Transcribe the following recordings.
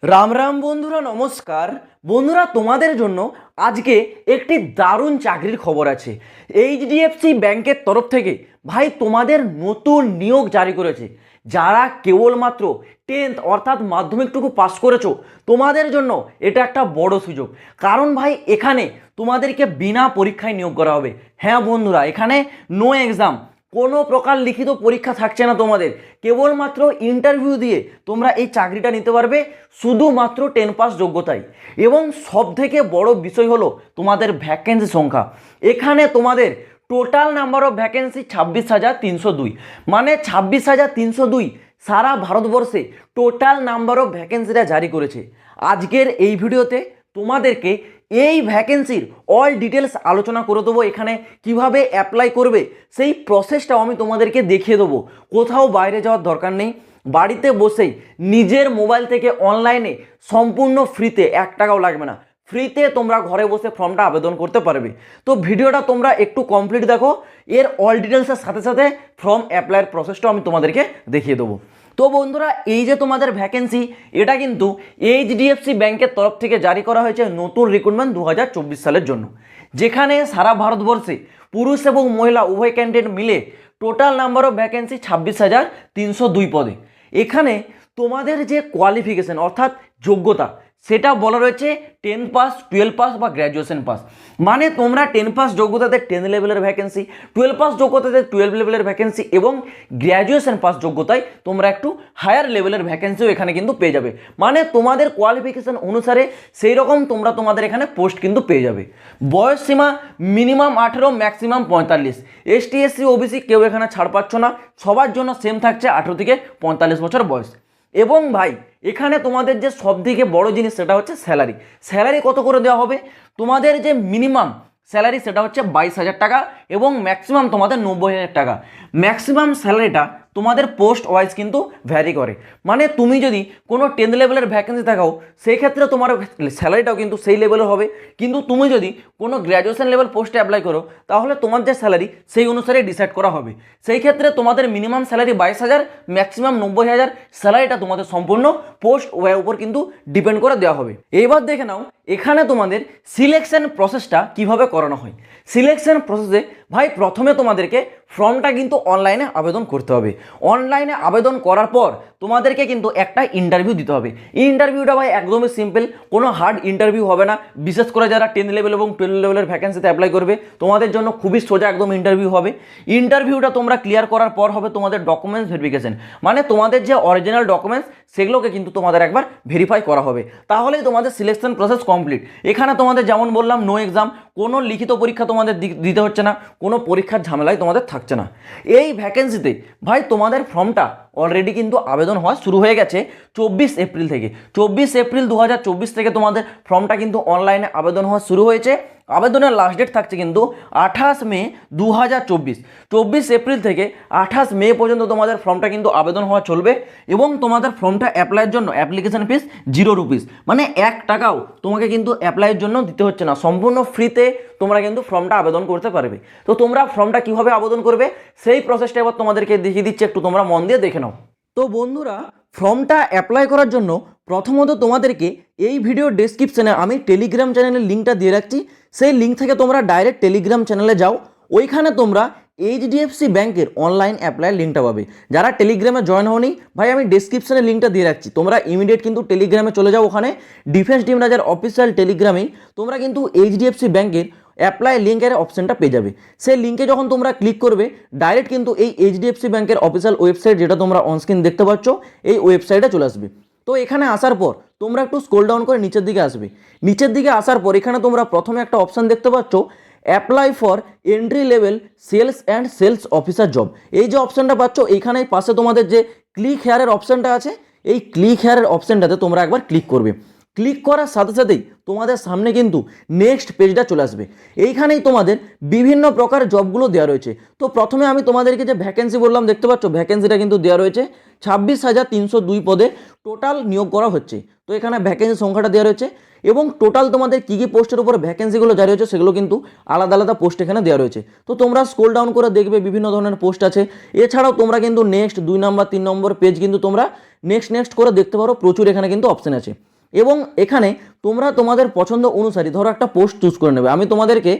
রাম রাম বন্ধুরা, নমস্কার। বন্ধুরা, তোমাদের জন্য আজকে একটি দারুণ চাকরির খবর আছে। এইচডিএফসি ব্যাংকের তরফ থেকে ভাই তোমাদের নতুন নিয়োগ জারি করেছে। যারা কেবলমাত্র 10th অর্থাৎ মাধ্যমিকটুকু পাস করেছো, তোমাদের জন্য এটা একটা বড় সুযোগ। কারণ ভাই এখানে তোমাদেরকে বিনা পরীক্ষায় নিয়োগ করা হবে। হ্যাঁ বন্ধুরা, এখানে নো এক্সাম, কোনো প্রকার লিখিত পরীক্ষা থাকছে না। তোমাদের কেবলমাত্র ইন্টারভিউ দিয়ে তোমরা এই চাকরিটা নিতে পারবে, শুধুমাত্র 10 পাস যোগ্যতায়। এবং সব থেকে বড় বিষয় হলো তোমাদের ভ্যাকেন্সি সংখ্যা। এখানে তোমাদের টোটাল নাম্বার অফ ভ্যাকেন্সি 26,302, মানে 26,302 সারা ভারতবর্ষে টোটাল নাম্বার অফ ভ্যাকেন্সিটা জারি করেছে। আজকের এই ভিডিওতে তোমাদেরকে এই ভ্যাকেন্সির অল ডিটেলস আলোচনা করে দেবো। এখানে কিভাবে অ্যাপ্লাই করবে সেই প্রসেসটাও আমি তোমাদেরকে দেখিয়ে দেবো। কোথাও বাইরে যাওয়ার দরকার নেই, বাড়িতে বসেই নিজের মোবাইল থেকে অনলাইনে সম্পূর্ণ ফ্রিতে, 1 টাকাও লাগবে না, ফ্রিতে তোমরা ঘরে বসে ফর্মটা আবেদন করতে পারবে। তো ভিডিওটা তোমরা একটু কমপ্লিট দেখো, এর অল ডিটেলসের সাথে সাথে ফর্ম অ্যাপ্লাইয়ের প্রসেসটাও আমি তোমাদেরকে দেখিয়ে দেবো। তো বন্ধুরা, এই যে তোমাদের ভ্যাকেন্সি, এটা কিন্তু এইচডিএফসি ব্যাংকের তরফ থেকে জারি করা হয়েছে নতুন রিক্রুটমেন্ট 2024 সালের জন্য, যেখানে সারা ভারতবর্ষে পুরুষ এবং মহিলা উভয় ক্যান্ডিডেট মিলে টোটাল নাম্বার অফ ভ্যাকেন্সি 26,302 পদে। এখানে তোমাদের যে কোয়ালিফিকেশন অর্থাৎ যোগ্যতা, সেটা বলা রয়েছে 10 পাস, 12 পাস বা গ্র্যাজুয়েশন পাস। মানে তোমরা 10 পাস যোগ্যতাতে 10 লেভেলের ভ্যাকেন্সি, 12 পাস যোগ্যতাতে 12 লেভেলের ভ্যাকেন্সি এবং গ্র্যাজুয়েশন পাস যোগ্যতায় তোমরা একটু হায়ার লেভেলের ভ্যাকেন্সিও এখানে কিন্তু পেয়ে যাবে। মানে তোমাদের কোয়ালিফিকেশন অনুসারে সেই রকম তোমরা তোমাদের এখানে পোস্ট কিন্তু পেয়ে যাবে। বয়স সীমা minimum 18, maximum 45। ST SC OBC কেউ এখানে ছাড় পাচ্ছ না, সবার জন্য সেম থাকছে 18 থেকে 45 বছর বয়স। এবং ভাই এখানে তোমাদের যে সব থেকে বড় জিনিস সেটা হচ্ছে স্যালারি। স্যালারি কত করে দেওয়া হবে? তোমাদের যে মিনিমাম স্যালারি সেটা হচ্ছে 22,000 টাকা এবং ম্যাক্সিমাম তোমাদের 90,000 টাকা। ম্যাক্সিমাম স্যালারিটা তোমাদের পোস্ট ওয়াইজ কিন্তু ভ্যারি করে। মানে তুমি যদি কোনো 10 লেভেলের ভ্যাকেন্সি থাকাও, সেই ক্ষেত্রে তোমার স্যালারিটাও কিন্তু সেই লেভেলের হবে। কিন্তু তুমি যদি কোনো গ্র্যাজুয়েশন লেভেল পোস্টে অ্যাপ্লাই করো, তাহলে তোমার যে স্যালারি সেই অনুসারে ডিসাইড করা হবে। সেই ক্ষেত্রে তোমাদের মিনিমাম স্যালারি 22,000, ম্যাক্সিমাম 90,000, স্যালারিটা তোমাদের সম্পূর্ণ পোস্ট ওয়ের উপর কিন্তু ডিপেন্ড করে দেওয়া হবে। এবার দেখে নাও এখানে তোমাদের সিলেকশন প্রসেসটা কিভাবে করানো হয়। সিলেকশন প্রসেসে ভাই প্রথমে তোমাদেরকে ফর্মটা কিন্তু অনলাইনে আবেদন করতে হবে। অনলাইনে আবেদন করার পর তোমাদেরকে কিন্তু একটা ইন্টারভিউ দিতে হবে। ইন্টারভিউটা ভাই একদমই সিম্পল, কোনো হার্ড ইন্টারভিউ হবে না। বিশেষ করে যারা 10 লেভেল এবং 12 লেভেলের ভ্যাকেন্সিতে অ্যাপ্লাই করবে, তোমাদের জন্য খুবই সোজা একদম ইন্টারভিউ হবে। ইন্টারভিউটা তোমরা ক্লিয়ার করার পর হবে তোমাদের ডকুমেন্টস ভেরিফিকেশন, মানে তোমাদের যে অরিজিনাল ডকুমেন্টস সেগুলোকে কিন্তু তোমাদের একবার ভেরিফাই করা হবে, তাহলেই তোমাদের সিলেকশন প্রসেস কমপ্লিট। এখানে তোমাদের যেমন বললাম নো এক্সাম, কোনো লিখিত পরীক্ষা তোমাদের দিতে হচ্ছে না, কোনো পরীক্ষার ঝামেলায় তোমাদের থাকছে না। এই ভ্যাকেন্সিতে ভাই তোমাদের ফর্মটা অলরেডি কিন্তু আবেদন হওয়া শুরু হয়ে গেছে 24 এপ্রিল থেকে। 24 এপ্রিল 2024 থেকে তোমাদের ফর্মটা কিন্তু অনলাইনে আবেদন হওয়া শুরু হয়েছে। আবেদনের লাস্ট ডেট থাকছে কিন্তু 28 মে 2024। 24 এপ্রিল থেকে 28 মে পর্যন্ত তোমাদের ফর্মটা কিন্তু আবেদন হওয়া চলবে। এবং তোমাদের ফর্মটা অ্যাপ্লাইয়ের জন্য অ্যাপ্লিকেশন ফিস 0 রুপিস, মানে 1 টাকাও তোমাকে কিন্তু অ্যাপ্লাইয়ের জন্য দিতে হচ্ছে না, সম্পূর্ণ ফ্রিতে তোমরা কিন্তু ফর্মটা আবেদন করতে পারবে। তো তোমরা ফর্মটা কিভাবে আবেদন করবে সেই প্রসেসটা এবার তোমাদেরকে দেখিয়ে দিচ্ছি, একটু তোমরা মন দিয়ে দেখে নাও। তো বন্ধুরা, ফর্মটা অ্যাপ্লাই করার জন্য প্রথমত তোমাদেরকে এই ভিডিও ডেসক্রিপশনে আমি টেলিগ্রাম চ্যানেলের লিঙ্কটা দিয়ে রাখছি। সেই লিঙ্ক থেকে তোমরা ডাইরেক্ট টেলিগ্রাম চ্যানেলে যাও, ওইখানে তোমরা এইচডিএফসি ব্যাংকের অনলাইন অ্যাপ্লাইয়ের লিঙ্কটা পাবে। যারা টেলিগ্রামে জয়েন হওনি ভাই, আমি ডেসক্রিপশনে লিঙ্কটা দিয়ে রাখছি, তোমরা ইমিডিয়েট কিন্তু টেলিগ্রামে চলে যাও। ওখানে ডিফেন্স টিম রাজার অফিসিয়াল টেলিগ্রামেই তোমরা কিন্তু এইচডিএফসি ব্যাংকের অ্যাপ্লাই লিঙ্কের অপশনটা পেয়ে যাবে। সেই লিঙ্কে যখন তোমরা ক্লিক করবে, ডাইরেক্ট কিন্তু এই এইচডিএফসি ব্যাংকের অফিসিয়াল ওয়েবসাইট, যেটা তোমরা অনস্ক্রিন দেখতে পাচ্ছ, এই ওয়েবসাইটে চলে আসবে। তো এখানে আসার পর তোমরা একটু স্ক্রল ডাউন করে নিচের দিকে আসবে। নিচের দিকে আসার পর এখানে তোমরা প্রথমে একটা অপশান দেখতে পাচ্ছ, apply for entry level sales and sales officer job. এই যে অপশানটা পাচ্ছ, এইখানে পাশে তোমাদের যে ক্লিক হেয়ারের অপশানটা আছে, এই ক্লিক হেয়ারের অপশানটাতে তোমরা একবার ক্লিক করবে। ক্লিক করার সাথে সাথেই তোমাদের সামনে কিন্তু নেক্সট পেজটা চলে আসবে। এইখানেই তোমাদের বিভিন্ন প্রকার জবগুলো দেওয়া রয়েছে। তো প্রথমে আমি তোমাদেরকে যে ভ্যাকেন্সি বললাম, দেখতে পাচ্ছ ভ্যাকেন্সিটা কিন্তু দেওয়া রয়েছে 26,302 পদে টোটাল নিয়োগ করা হচ্ছে। তো এখানে ভ্যাকেন্সি সংখ্যাটা দেওয়া রয়েছে এবং টোটাল তোমাদের কী কী পোস্টের উপর ভ্যাকেন্সিগুলো জারি হয়েছে সেগুলো কিন্তু আলাদা আলাদা পোস্ট এখানে দেওয়া রয়েছে। তো তোমরা স্ক্রল ডাউন করে দেখবে বিভিন্ন ধরনের পোস্ট আছে। এছাড়াও তোমরা কিন্তু নেক্সট 2 নম্বর 3 নম্বর পেজ কিন্তু তোমরা নেক্সট করে দেখতে পারো, প্রচুর এখানে কিন্তু অপশান আছে। এবং এখানে তোমরা তোমাদের পছন্দ অনুসারী ধরো একটা পোস্ট চুজ করে নেবে। আমি তোমাদেরকে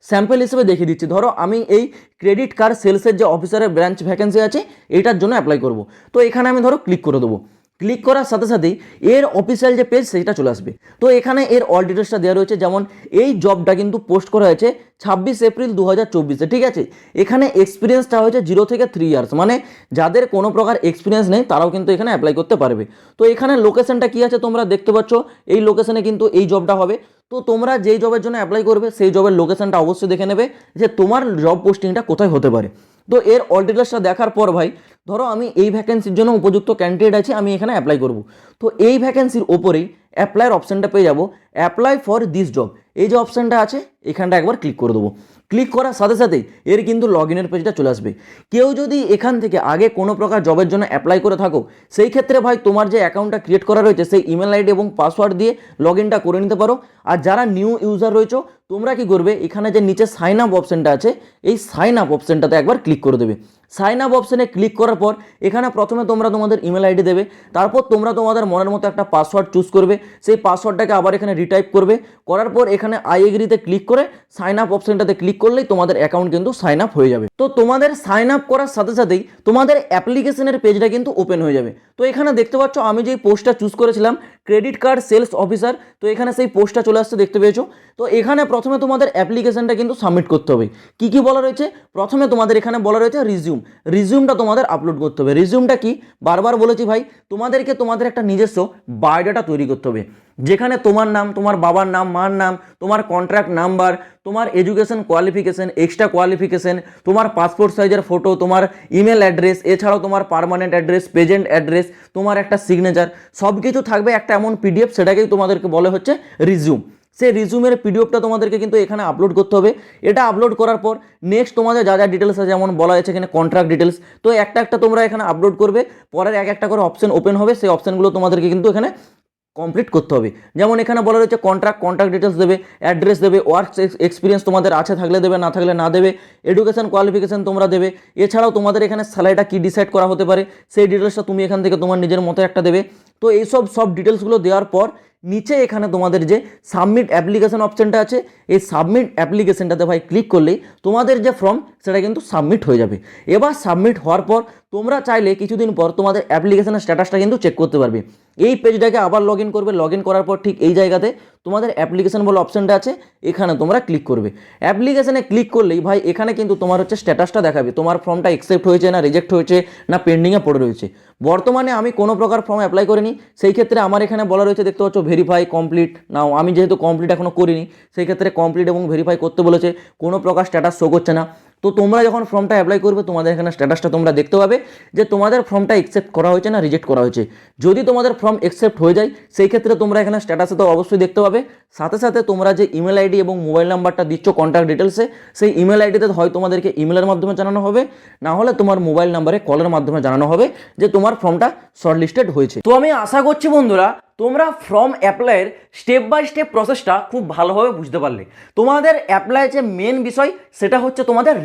স্যাম্পল হিসেবে দেখিয়ে দিচ্ছি। ধরো আমি এই ক্রেডিট কার্ড সেলসের যে অফিসারের ব্রাঞ্চ ভ্যাকেন্সি আছে এইটার জন্য অ্যাপ্লাই করব। তো এখানে আমি ধরো ক্লিক করে দেবো। ক্লিক করার সাথে সাথেই এর অফিসিয়াল যে পেজ সেটা চলে আসবে। তো এখানে এর অল ডিটেলসটা দেওয়া রয়েছে, যেমন এই জবটা কিন্তু পোস্ট করা হয়েছে 26 এপ্রিল 2024-এ, ঠিক আছে। এখানে এক্সপিরিয়েন্সটা হয়েছে 0 থেকে 3 ইয়ার্স, মানে যাদের কোনো প্রকার এক্সপিরিয়েন্স নেই তারাও কিন্তু এখানে অ্যাপ্লাই করতে পারবে। তো এখানে লোকেশনটা কী আছে তোমরা দেখতে পাচ্ছ, এই লোকেশনে কিন্তু এই জবটা হবে। তো তোমরা যেই জবের জন্য অ্যাপ্লাই করবে সেই জবের লোকেশনটা অবশ্যই দেখে নেবে যে তোমার জব পোস্টিংটা কোথায় হতে পারে। তো এর অল ডিটেলসটা দেখার পর ভাই ধরো আমি এই ভ্যাকেন্সির জন্য উপযুক্ত ক্যান্ডিডেট আছি, আমি এখানে অ্যাপ্লাই করব। তো এই ভ্যাকেন্সির ওপরেই অ্যাপ্লাইয়ের অপশানটা পেয়ে যাব, অ্যাপ্লাই ফর দিস জব, এই যে অপশানটা আছে এখানটা একবার ক্লিক করে দেবো। ক্লিক করার সাথে সাথেই এর কিন্তু লগ ইনের পেজটা চলে আসবে। কেউ যদি এখান থেকে আগে কোনো প্রকার জবের জন্য অ্যাপ্লাই করে থাকো সেই ক্ষেত্রে ভাই তোমার যে অ্যাকাউন্টটা ক্রিয়েট করা রয়েছে সেই ইমেল আইডি এবং পাসওয়ার্ড দিয়ে লগ ইনটা করে নিতে পারো। আর যারা নিউ ইউজার রয়েছে তোমরা কি করবে, এখানে যে নিচে সাইন আপ অপশানটা আছে এই সাইন আপ অপশানটাতে একবার ক্লিক করে দেবে। সাইন আপ অপশানে ক্লিক করার পর এখানে প্রথমে তোমরা তোমাদের ইমেল আইডি দেবে, তারপর তোমরা তোমাদের মনের মতো একটা পাসওয়ার্ড চুজ করবে, সেই পাসওয়ার্ডটাকে আবার এখানে রিটাইপ করবে, করার পর এখানে আই এগ্রিতে ক্লিক করে সাইন আপ অপশানটাতে ক্লিক করলেই তোমাদের অ্যাকাউন্ট কিন্তু সাইন আপ হয়ে যাবে। তো তোমাদের সাইন আপ করার সাথে সাথেই তোমাদের অ্যাপ্লিকেশনের পেজটা কিন্তু ওপেন হয়ে যাবে। তো এখানে দেখতে পাচ্ছ আমি যেই পোস্টটা চুজ করেছিলাম ক্রেডিট কার্ড সেলস অফিসার, তো এখানে সেই পোস্টটা চলে আসছে দেখতে পেয়েছো। তো এখানে প্রথমে তোমাদের অ্যাপ্লিকেশনটা কিন্তু সাবমিট করতে হবে। কি কি বলা রয়েছে, প্রথমে তোমাদের এখানে বলা রয়েছে রিজিউমটা তোমাদের আপলোড করতে হবে। রিজিউমটা কি বারবার বলেছি ভাই, তোমাদেরকে তোমাদের একটা নিজস্ব বায়োডাটা তৈরি করতে হবে, যেখানে তোমার নাম, তোমার বাবার নাম, মার নাম, তোমার কন্ট্রাক্ট নাম্বার, তোমার এডুকেশন কোয়ালিফিকেশন, এক্সট্রা কোয়ালিফিকেশন, তোমার পাসপোর্ট সাইজের ফটো, তোমার ইমেল অ্যাড্রেস, এছাড়াও তোমার পার্মানেন্ট অ্যাড্রেস, প্রেজেন্ট অ্যাড্রেস, তোমার একটা সিগনেচার, সব কিছু থাকবে একটা এমন পিডিএফ, সেটাকেই তোমাদেরকে বলে হচ্ছে রিজিউম। সেই রিজিউমের পিডিএফটা তোমাদেরকে কিন্তু এখানে আপলোড করতে হবে। এটা আপলোড করার পর নেক্সট তোমাদের যা যা ডিটেলস আছে, যেমন বলা হয়েছে এখানে কন্ট্রাক্ট ডিটেলস, তো একটা একটা তোমরা এখানে আপলোড করবে, পরের এক একটা করে অপশন ওপেন হবে, সেই অপশনগুলো তোমাদেরকে কিন্তু এখানে কমপ্লিট করতে হবে। যেমন এখানে বলা রয়েছে কন্ট্রাক্ট ডিটেলস দেবে, অ্যাড্রেস দেবে, ওয়ার্ক এক্সপিরিয়েন্স তোমাদের আছে থাকলে দেবে, না থাকলে না দেবে, এডুকেশন কোয়ালিফিকেশন তোমরা দেবে। এছাড়াও তোমাদের এখানে স্যালারিটা কী ডিসাইড করা হতে পারে সেই ডিটেলসটা তুমি এখান থেকে তোমার নিজের মতো একটা দেবে। তো এইসব ডিটেলসগুলো দেওয়ার পর নিচে এখানে তোমাদের যে সাবমিট অ্যাপ্লিকেশন অপশানটা আছে এই সাবমিট অ্যাপ্লিকেশনটাতে ভাই ক্লিক করলেই তোমাদের যে ফর্ম সেটা কিন্তু সাবমিট হয়ে যাবে। এবার সাবমিট হওয়ার পর তোমরা চাইলে কিছুদিন পর তোমাদের অ্যাপ্লিকেশনের স্ট্যাটাসটা কিন্তু চেক করতে পারবে। এই পেজটাকে আবার লগ ইন করবে, লগ ইন করার পর ঠিক এই জায়গাতে তোমাদের অ্যাপ্লিকেশন বলে অপশানটা আছে, এখানে তোমরা ক্লিক করবে। অ্যাপ্লিকেশনে ক্লিক করলেই ভাই এখানে কিন্তু তোমার হচ্ছে স্ট্যাটাসটা দেখাবে, তোমার ফর্মটা অ্যাকসেপ্ট হয়েছে না রিজেক্ট হয়েছে না পেন্ডিংয়ে পড়ে রয়েছে। বর্তমানে আমি কোনো প্রকার ফর্ম অ্যাপ্লাই করিনি, সেই ক্ষেত্রে আমার এখানে বলা রয়েছে দেখতে পাচ্ছ ভেরিফাই কমপ্লিট নাও। আমি যেহেতু কমপ্লিট এখনও করিনি সেই ক্ষেত্রে কমপ্লিট এবং ভেরিফাই করতে বলেছে, কোনো প্রকার স্ট্যাটাস শো করছে না। তো তোমরা যখন ফর্মটা অ্যাপ্লাই করবে তোমাদের এখানে স্ট্যাটাসটা তোমরা দেখতে পাবে যে তোমাদের ফর্মটা অ্যাকসেপ্ট করা হয়েছে না রিজেক্ট করা হয়েছে। যদি তোমাদের ফর্ম অ্যাকসেপ্ট হয়ে যায় সেই ক্ষেত্রে তোমরা এখানে স্ট্যাটাসে তো অবশ্যই দেখতে পাবে, সাথে সাথে তোমরা যে ইমেল আইডি এবং মোবাইল নাম্বারটা দিচ্ছ কন্ট্যাক্ট ডিটেলসে সেই ইমেল আইডিতে হয় তোমাদেরকে ইমেলের মাধ্যমে জানানো হবে, না হলে তোমার মোবাইল নাম্বারে কলের মাধ্যমে জানানো হবে যে তোমার ফর্মটা শর্টলিস্টেড হয়েছে। তো আমি আশা করছি বন্ধুরা তোমরা ফর্ম অ্যাপ্লাইয়ের স্টেপ বাই স্টেপ প্রসেসটা খুব ভালোভাবে বুঝতে পারলে। তোমাদের অ্যাপ্লাই যে মেন বিষয় সেটা হচ্ছে তোমাদের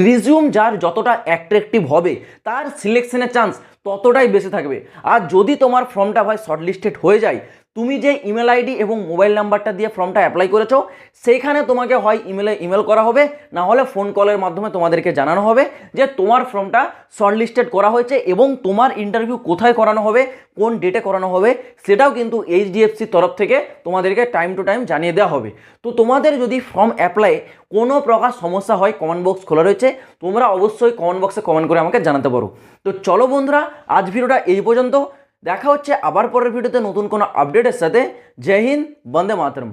রিজিউম যার যতটা অ্যাট্রাকটিভ হবে তার সিলেকশনের চান্স ততটাই বেশি থাকবে। আর যদি তোমার ফর্মটা ভাই শর্টলিস্টেড হয়ে যায়, তুমি যে ইমেল আইডি এবং মোবাইল নাম্বারটা দিয়ে ফর্মটা অ্যাপ্লাই করেছো সেইখানে তোমাকে হয় ইমেল করা হবে, না হলে ফোন কলের মাধ্যমে তোমাদেরকে জানানো হবে যে তোমার ফর্মটা শর্টলিস্টেড করা হয়েছে এবং তোমার ইন্টারভিউ কোথায় করানো হবে, কোন ডেটে করানো হবে সেটাও কিন্তু এইচডিএফসির তরফ থেকে তোমাদেরকে টাইম টু টাইম জানিয়ে দেওয়া হবে। তো তোমাদের যদি ফর্ম অ্যাপ্লাই কোনো প্রকার সমস্যা হয় কমেন্ট বক্স খোলা রয়েছে, তোমরা অবশ্যই কমেন্ট বক্সে কমেন্ট করে আমাকে জানাতে পারো। তো চলো বন্ধুরা আজ ভিডিওটা এই পর্যন্ত, দেখা হচ্ছে আবার পরের ভিডিওতে নতুন কোনো আপডেটের সাথে। জয় হিন্দ, বন্দে মাতরম।